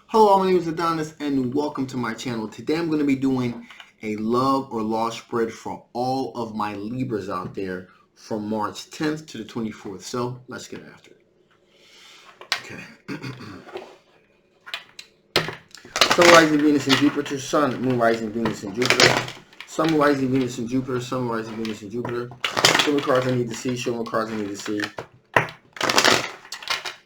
Hello, my name is Adonis and welcome to my channel. Today I'm going to be doing a love or loss spread for all of my Libras out there from March 10th to the 24th. So let's get after it. Okay. Sun, rising Venus and Jupiter. Sun, Moon, rising Venus and Jupiter. Sun, Moon, rising Venus and Jupiter. Sun, Moon, rising Venus and Jupiter. Show me cards I need to see. Show me cards I need to see.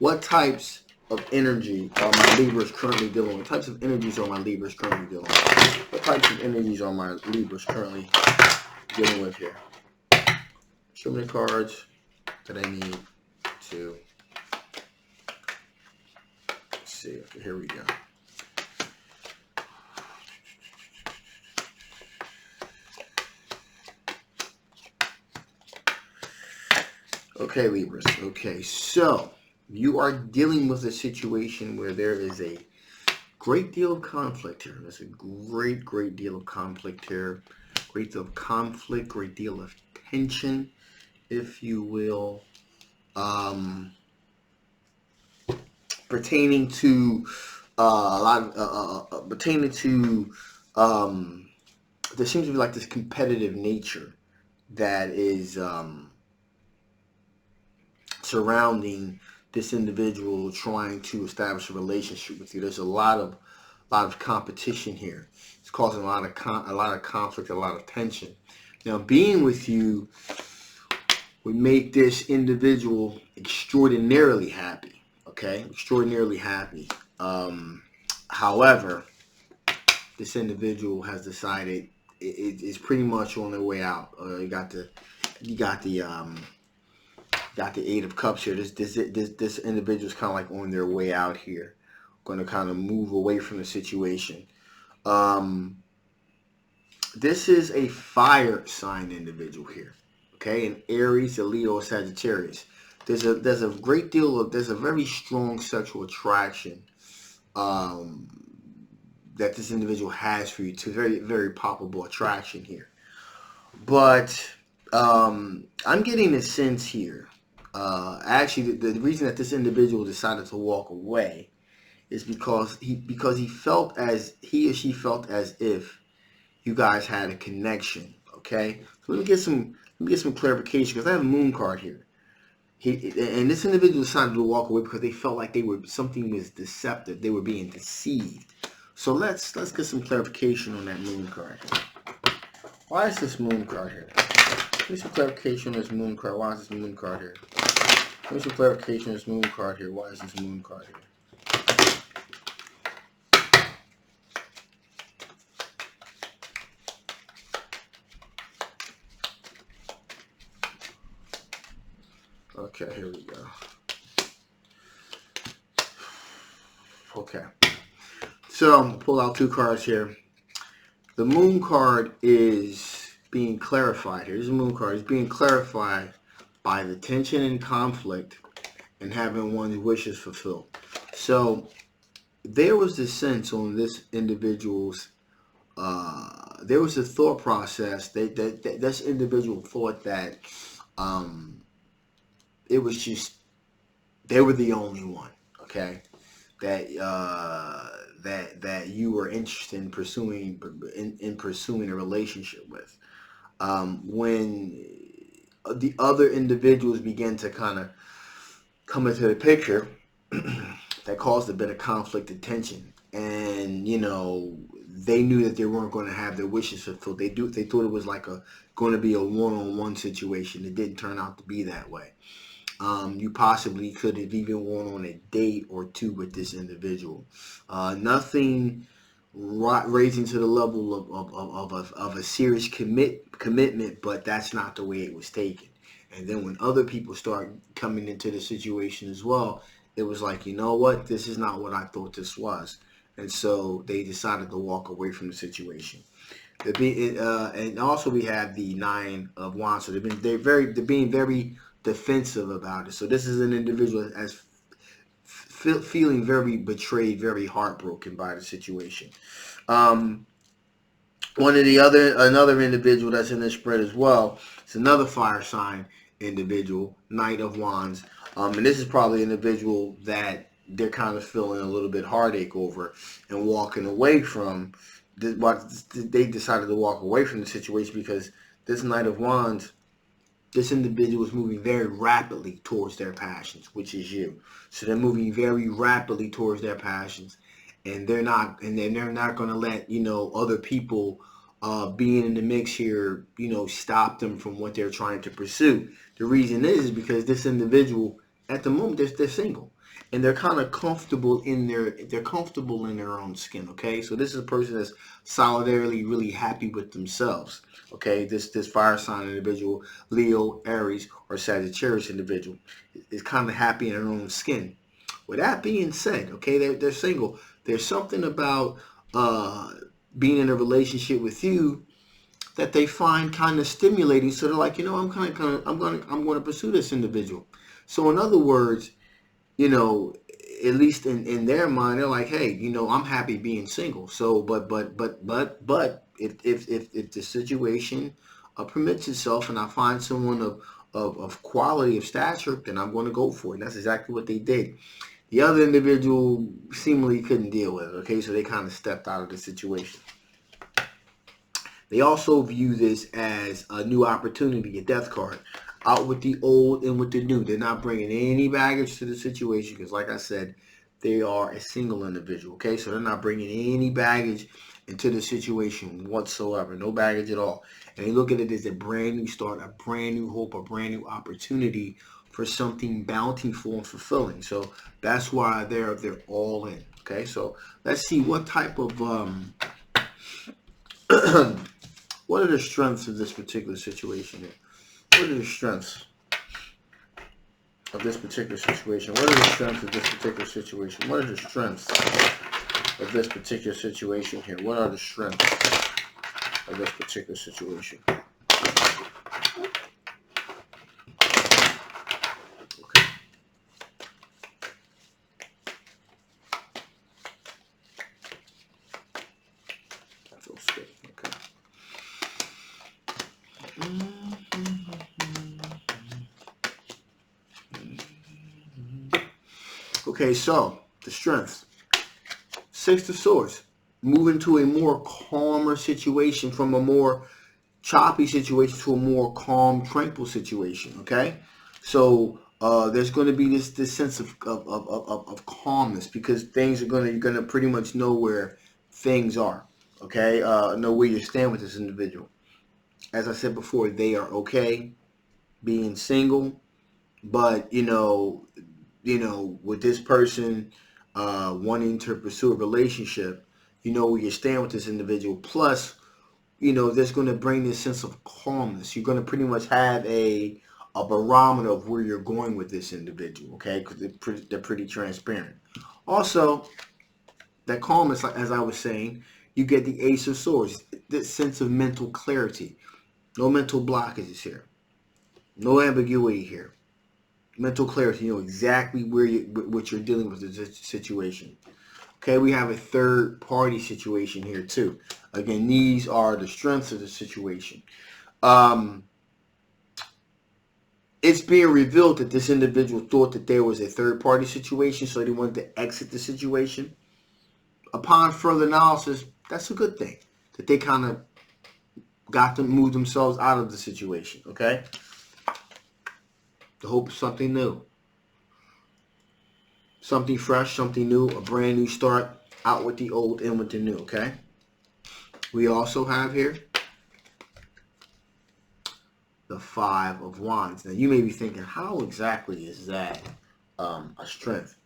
What types of energy are my Libras currently dealing with? What types of energies are my Libras currently dealing with? What types of energies are my Libras currently dealing with here? Show me the cards that I need to see. Okay, here we go. Okay, Libras. Okay, so you are dealing with a situation where there is a great deal of conflict here. There's a great deal of conflict here. Great deal of conflict, great deal of tension, if you will, pertaining to there seems to be like this competitive nature that is surrounding this individual trying to establish a relationship with you. There's a lot of competition here. It's causing a lot of conflict, a lot of tension. Now, being with you would make this individual extraordinarily happy. Okay, extraordinarily happy. However, this individual has decided it's pretty much on their way out. You got the Eight of Cups here. This individual is kind of like on their way out here, going to kind of move away from the situation. This is a fire sign individual here, okay? An Aries, a Leo, a Sagittarius. There's a great deal of, there's a very strong sexual attraction that this individual has for you. It's a very palpable attraction here. But I'm getting a sense here. Actually, the reason that this individual decided to walk away is because he or she felt as if you guys had a connection. Okay, so let me get some clarification, because I have a Moon card here. And this individual decided to walk away because they felt like something was deceptive. They were being deceived. So let's get some clarification on that Moon card. Why is this Moon card here? Give me some clarification on this Moon card. Why is this Moon card here? Give me some clarification on this Moon card here. Why is this Moon card here? Okay, here we go. Okay. So, pull out two cards here. The Moon card is being clarified here. This is a Moon card. It's being clarified by the tension and conflict and having one's wishes fulfilled. So there was this sense on this individual's, there was a thought process that this individual thought that it was just, they were the only one, okay, that you were interested in pursuing a relationship with. When the other individuals began to kind of come into the picture, that caused a bit of conflict and tension. And, they knew that they weren't going to have their wishes fulfilled. They thought it was like going to be a one-on-one situation. It didn't turn out to be that way. You possibly could have even gone on a date or two with this individual. Nothing raising to the level of a serious commitment, but that's not the way it was taken. And then when other people start coming into the situation as well, it was like, you know what, this is not what I thought this was. And so they decided to walk away from the situation. And also we have the Nine of Wands. So they're being very defensive about it. So this is an individual as feeling very betrayed, very heartbroken by the situation. Another individual that's in this spread as well, it's another fire sign individual, Knight of Wands. And this is probably an individual that they're kind of feeling a little bit heartache over and walking away from what they decided to walk away from the situation, because this Knight of Wands, this individual is moving very rapidly towards their passions, which is you. So they're moving very rapidly towards their passions, and they're not going to let, you know, other people being in the mix here, you know, stop them from what they're trying to pursue. The reason is because this individual at the moment, they're single, and they're kind of comfortable in their own skin. Okay, so this is a person that's solidarily really happy with themselves. Okay, this fire sign individual, Leo, Aries, or Sagittarius individual, is kind of happy in their own skin. With that being said, okay, they're single. There's something about being in a relationship with you that they find kind of stimulating. So they're like, you know, I'm going to pursue this individual. So in other words, you know, at least in their mind, they're like, hey, you know, I'm happy being single. So, but if the situation permits itself, and I find someone of quality, of stature, then I'm going to go for it. And that's exactly what they did. The other individual seemingly couldn't deal with it. Okay, so they kind of stepped out of the situation. They also view this as a new opportunity, a death card. Out with the old and with the new. They're not bringing any baggage to the situation because, like I said, they are a single individual. Okay, so they're not bringing any baggage into the situation whatsoever. No baggage at all. And they look at it as a brand new start, a brand new hope, a brand new opportunity for something bountiful and fulfilling. So that's why they're all in. Okay, so let's see what type of what are the strengths of this particular situation here? What are the strengths of this particular situation? What are the strengths of this particular situation? What are the strengths of this particular situation here? What are the strengths of this particular situation? Okay. Tarotscope. Okay. Okay, so the strengths. Six of Swords. Move into a more calmer situation from a more choppy situation to a more calm, tranquil situation. Okay, so there's going to be this sense of calmness, because things are you're gonna pretty much know where things are. Okay, know where you stand with this individual. As I said before, they are okay being single, but you know, with this person wanting to pursue a relationship, you know where you stand with this individual. Plus, you know, that's going to bring this sense of calmness. You're going to pretty much have a barometer of where you're going with this individual, okay? Because they're pretty transparent. Also, that calmness, as I was saying, you get the Ace of Swords, this sense of mental clarity. No mental blockages here. No ambiguity here. Mental clarity, you know exactly what you're dealing with in this situation. Okay, we have a third party situation here too. Again, these are the strengths of the situation. It's being revealed that this individual thought that there was a third party situation, so they wanted to exit the situation. Upon further analysis, that's a good thing. That they kind of got to move themselves out of the situation, okay? The hope of something new. Something fresh, something new, a brand new start, out with the old, in with the new, okay? We also have here the Five of Wands. Now, you may be thinking, how exactly is that a strength?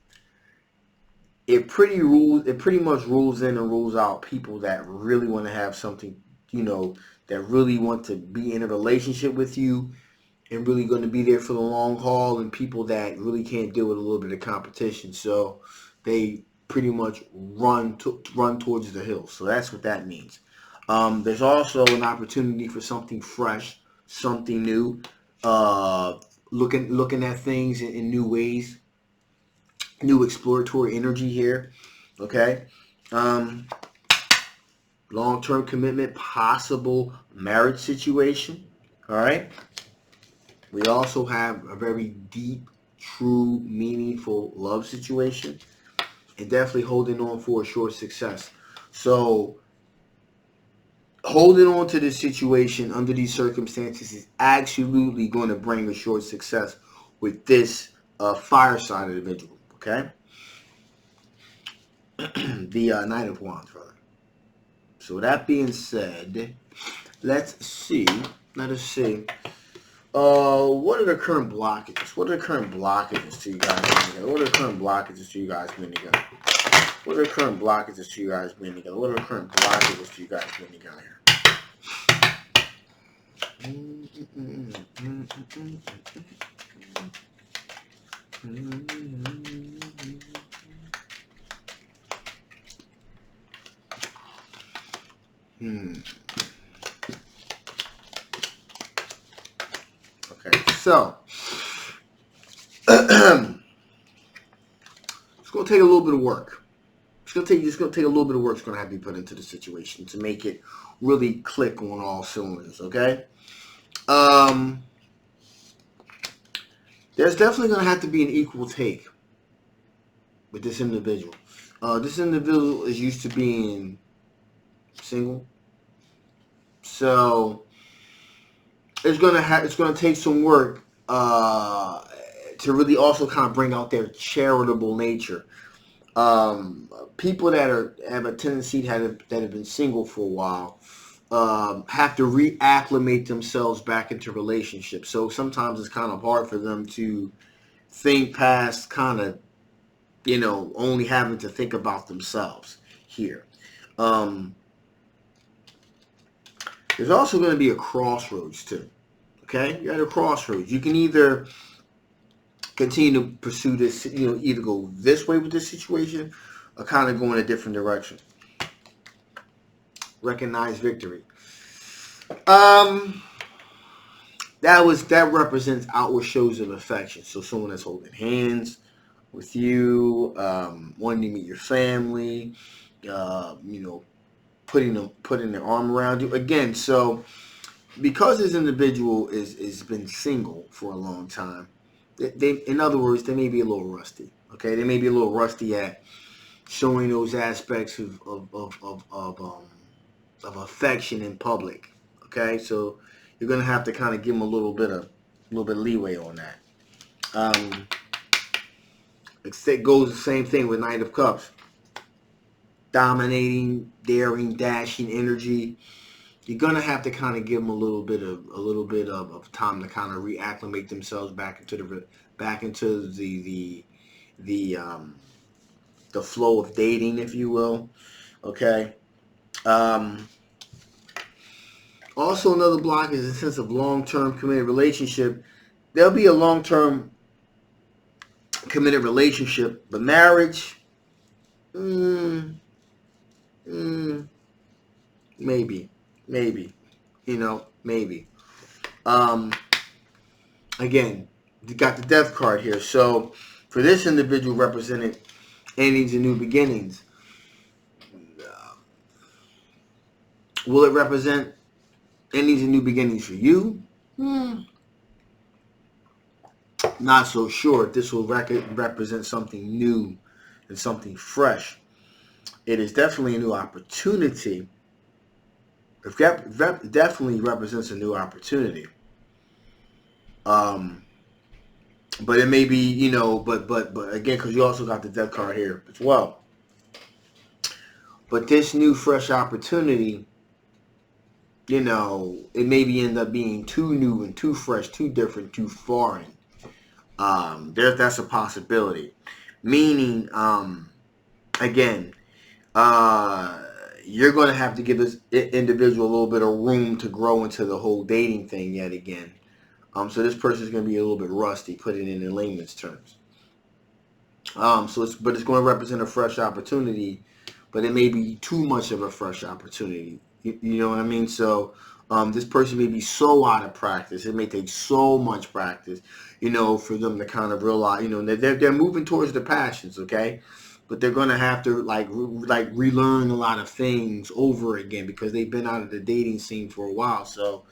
It pretty much rules in and rules out people that really want to have something, you know, that really want to be in a relationship with you and really going to be there for the long haul, and people that really can't deal with a little bit of competition. So they pretty much run towards the hills. So that's what that means. There's also an opportunity for something fresh, something new, looking at things in new ways, new exploratory energy here. Okay. Long-term commitment, possible marriage situation. All right. We also have a very deep, true, meaningful love situation. and definitely holding on for a short success. So holding on to this situation under these circumstances is absolutely going to bring a short success with this fire sign individual. Okay, the Knight of Wands, rather. So that being said, let's see. Let us see. What are the current blockages? What are the current blockages to you guys being together? What are the current blockages to you guys being together? What are the current blockages to you guys being together? What are the current blockages to you guys being together? Okay, so it's going to take a little bit of work. It's going to take a little bit of work. It's going to have to be put into the situation to make it really click on all cylinders. Okay. There's definitely going to have to be an equal take with this individual. This individual is used to being single, so it's going to take some work to really also kind of bring out their charitable nature. People that have a tendency that have been single for a while have to reacclimate themselves back into relationships. So sometimes it's kind of hard for them to think past kind of, only having to think about themselves here. There's also going to be a crossroads too. Okay, you're at a crossroads. You can either continue to pursue this, either go this way with this situation or kind of go in a different direction. Recognize victory. That represents outward shows of affection. So someone that's holding hands with you, wanting to meet your family, putting their arm around you. Again, so because this individual is been single for a long time, in other words, they may be a little rusty. Okay, they may be a little rusty at showing those aspects of affection in public. Okay, so you're gonna have to kind of give them a little bit of leeway on that. It goes the same thing with Knight of Cups. Dominating, daring, dashing energy. You're gonna have to kind of give them a little bit of time to kind of reacclimate themselves back into the flow of dating, if you will. Okay. Also, another block is a sense of long-term committed relationship. There'll be a long-term committed relationship, but marriage, maybe, maybe, maybe. Again, you got the death card here. So, for this individual represented endings and new beginnings, will it represent endings and new beginnings for you? Not so sure. This will represent something new and something fresh. It is definitely a new opportunity. It definitely represents a new opportunity. But it may be, but again, because you also got the death card here as well. But this new, fresh opportunity, it maybe end up being too new and too fresh, too different, too foreign. That's a possibility. Meaning, again, you're going to have to give this individual a little bit of room to grow into the whole dating thing yet again. So this person is going to be a little bit rusty, put it in layman's terms. It's going to represent a fresh opportunity, but it may be too much of a fresh opportunity. You know what I mean? So this person may be so out of practice. It may take so much practice, for them to kind of realize, they're moving towards their passions, okay? But they're going to have to relearn a lot of things over again because they've been out of the dating scene for a while. So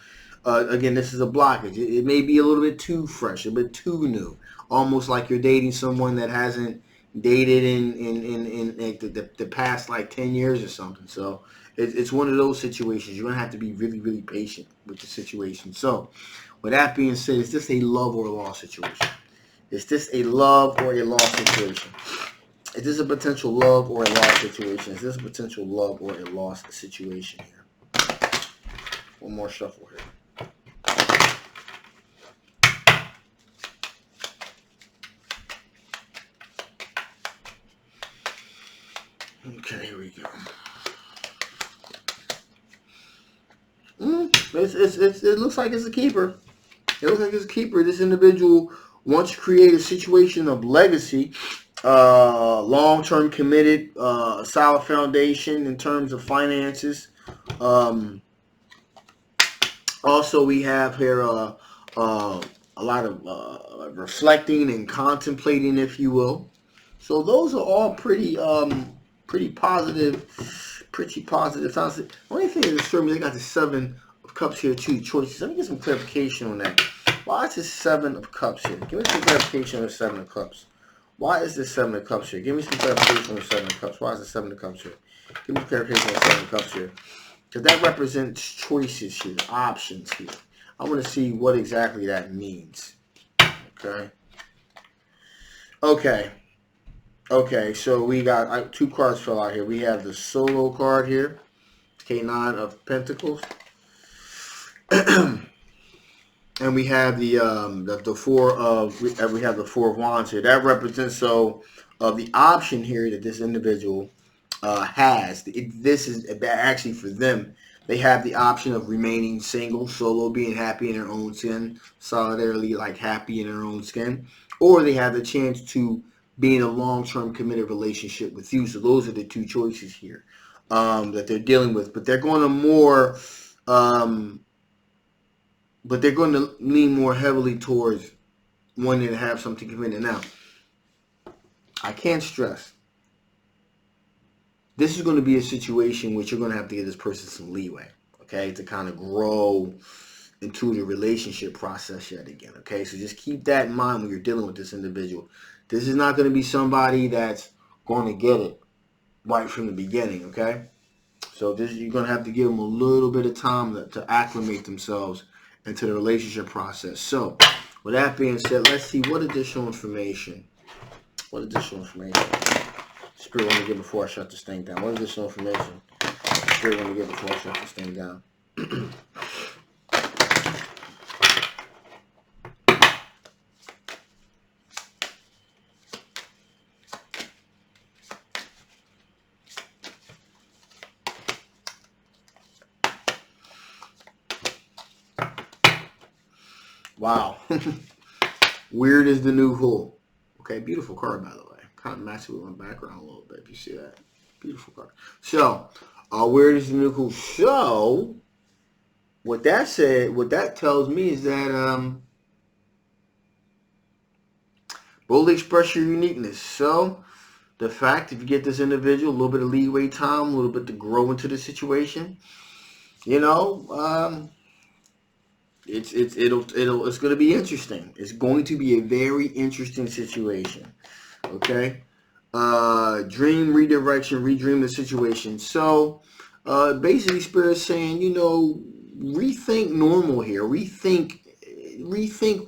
again, this is a blockage. It may be a little bit too fresh, a bit too new, almost like you're dating someone that hasn't dated in like the past like 10 years or something. So it's one of those situations. You're gonna have to be really, really patient with the situation. So with that being said, is this a love or a loss situation? Is this a love or a loss situation? Is this a potential love or a loss situation? Is this a potential love or a loss situation here? One more shuffle here. Okay, here we go. It looks like it's a keeper. It looks like it's a keeper. This individual wants to create a situation of legacy, long-term committed, solid foundation in terms of finances. Also, we have here a lot of reflecting and contemplating, if you will. So those are all pretty positive, pretty positive. The only thing that disturbs me, they got the 7 of Cups here, 2 choices. Let me get some clarification on that. Why is this 7 of Cups here? Give me some clarification on the 7 of Cups. Why is this 7 of Cups here? Give me some clarification on the 7 of Cups. Why is the 7 of Cups here? Give me clarification on the 7 of Cups here. Because that represents choices here, options here. I want to see what exactly that means. Okay. Okay. Okay, so we got 2 cards fell out here. We have the solo card here, K9 of Pentacles, and we have the 4 of we have the 4 of Wands here. That represents the option here that this individual has. This is actually for them. They have the option of remaining single, solo, being happy in their own skin, solidarily like happy in their own skin, or they have the chance to be in a long-term committed relationship with you. So those are the 2 choices here that they're dealing with. But they're going to lean more heavily towards wanting to have something committed. Now, I can't stress, this is going to be a situation which you're going to have to give this person some leeway, okay, to kind of grow into the relationship process yet again, okay? So just keep that in mind when you're dealing with this individual. This is not going to be somebody that's going to get it right from the beginning, okay? So you're going to have to give them a little bit of time to acclimate themselves into the relationship process. So with that being said, let's see what additional information Spirit want to get before I shut this thing down. What additional information Spirit want to get before I shut this thing down? Wow. Weird is the new who. Okay, beautiful card, by the way. Kind of matches with my background a little bit, if you see that. Beautiful card. So, weird is the new who. So, what that tells me is that boldly express your uniqueness. So, the fact, if you get this individual a little bit of leeway time, a little bit to grow into the situation, you know, it's going to be interesting. It's going to be a very interesting situation. Okay, dream redirection, redream the situation. So, basically, Spirit's saying, you know, rethink normal here. Rethink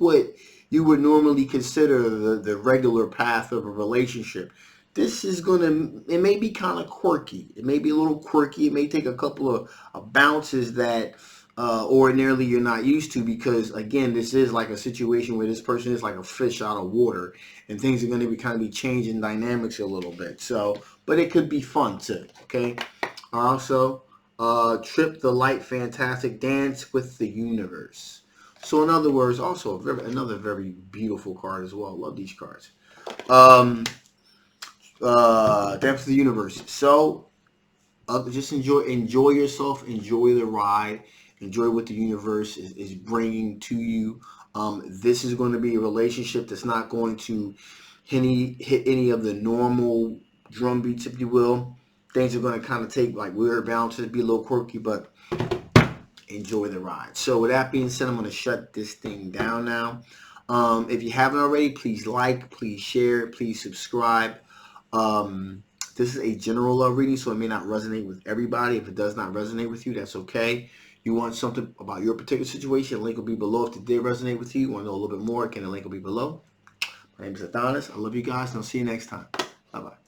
what you would normally consider the regular path of a relationship. This is it may be kind of quirky. It may be a little quirky. It may take a couple of bounces that ordinarily you're not used to, because again, this is like a situation where this person is like a fish out of water, and things are going to be kind of changing dynamics a little bit. So, but it could be fun too. Okay. Also, trip the light, fantastic, dance with the universe. So in other words, also another very beautiful card as well. Love these cards. Dance with the universe. So just enjoy yourself, enjoy the ride, enjoy what the universe is bringing to you. This is going to be a relationship that's not going to hit any of the normal drum beats, if you will. Things are going to kind of take like weird bounces, be a little quirky, but enjoy the ride. So with that being said, I'm going to shut this thing down now. If you haven't already, please like, please share, please subscribe. This is a general reading, so it may not resonate with everybody. If it does not resonate with you, that's okay. You want something about your particular situation, the link will be below. If it did resonate with you, you want to know a little bit more, again, the link will be below. My name is Adonis. I love you guys, and I'll see you next time. Bye-bye.